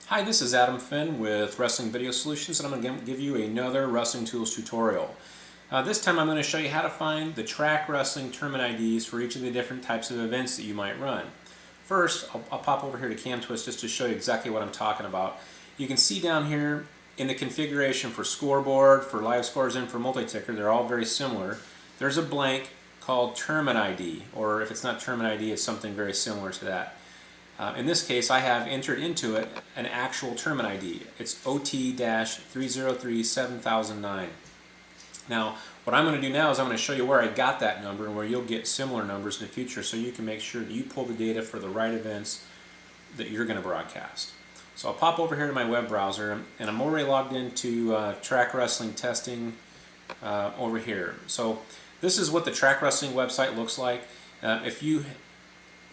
Hi, this is Adam Finn with Wrestling Video Solutions, and I'm going to give you another Wrestling Tools tutorial. This time I'm going to show you how to find the track wrestling tournament IDs for each of the different types of events that you might run. First, I'll pop over here to Cam Twist just to show you exactly what I'm talking about. You can see down here in the configuration for scoreboard, for live scores, and for multi-ticker, they're all very similar. There's a blank called tournament ID, or if it's not tournament ID, it's something very similar to that. In this case, I have entered into it an actual tournament ID. It's OT-303-7009. Now, what I'm going to do now is I'm going to show you where I got that number and where you'll get similar numbers in the future so you can make sure that you pull the data for the right events that you're going to broadcast. So I'll pop over here to my web browser, and I'm already logged into Track Wrestling testing over here. So this is what the Track Wrestling website looks like. If you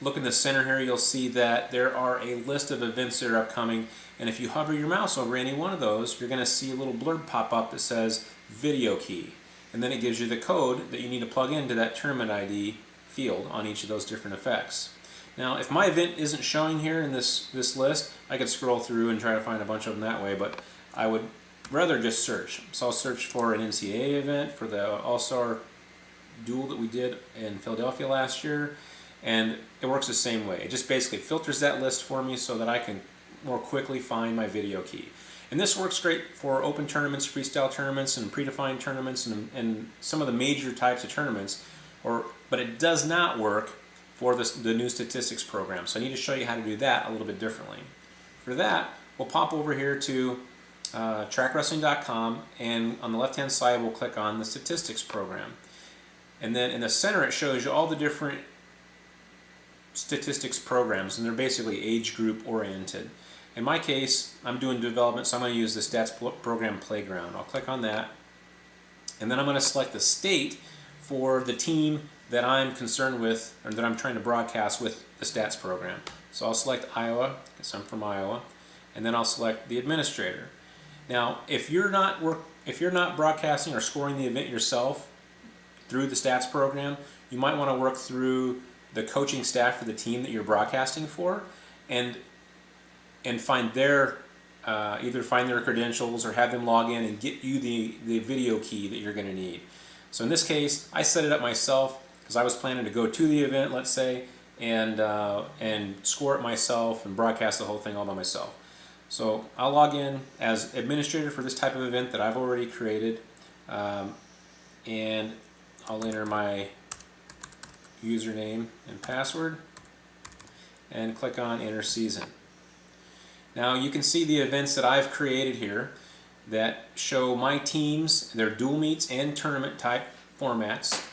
look in the center here, you'll see that there are a list of events that are upcoming, and if you hover your mouse over any one of those, you're going to see a little blurb pop up that says video key, and then it gives you the code that you need to plug into that tournament ID field on each of those different effects. Now, if my event isn't showing here in this list, I could scroll through and try to find a bunch of them that way, but I would rather just search. So I'll search for an NCAA event for the All-Star duel that we did in Philadelphia last year, and it works the same way. It just basically filters that list for me so that I can more quickly find my video key. And this works great for open tournaments, freestyle tournaments, and predefined tournaments, and some of the major types of tournaments. But it does not work for the new statistics program. So I need to show you how to do that a little bit differently. For that, we'll pop over here to TrackWrestling.com, and on the left-hand side, we'll click on the statistics program. And then in the center, it shows you all the different statistics programs, and they're basically age group oriented. In my case, I'm doing development, so I'm going to use the stats program playground. I'll click on that, and then I'm going to select the state for the team that I'm concerned with, or that I'm trying to broadcast with the stats program. So I'll select Iowa, because I'm from Iowa, and then I'll select the administrator. Now, if you're not broadcasting or scoring the event yourself through the stats program, you might want to work through the coaching staff for the team that you're broadcasting for, and find their either find their credentials or have them log in and get you the video key that you're going to need. So in this case, I set it up myself because I was planning to go to the event, let's say, and score it myself and broadcast the whole thing all by myself. So I'll log in as administrator for this type of event that I've already created, and I'll enter my username and password and click on enter season. Now you can see the events that I've created here that show my teams, their dual meets and tournament type formats.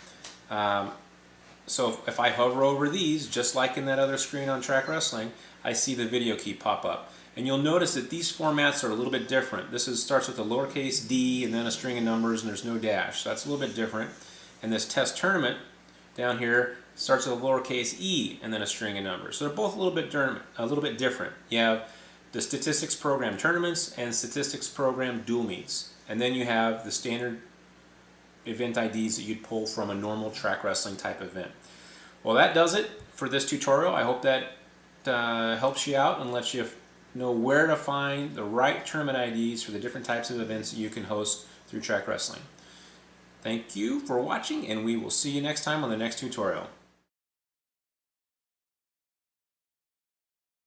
So if I hover over these, just like in that other screen on Track Wrestling, I see the video key pop up. And you'll notice that these formats are a little bit different. This starts with a lowercase d and then a string of numbers, and there's no dash. So that's a little bit different. And this test tournament down here starts with a lowercase e and then a string of numbers. So they're both a little bit different. You have the statistics program tournaments and statistics program dual meets. And then you have the standard event IDs that you'd pull from a normal track wrestling type event. Well, that does it for this tutorial. I hope that helps you out and lets you know where to find the right tournament IDs for the different types of events that you can host through Track Wrestling. Thank you for watching, and we will see you next time on the next tutorial.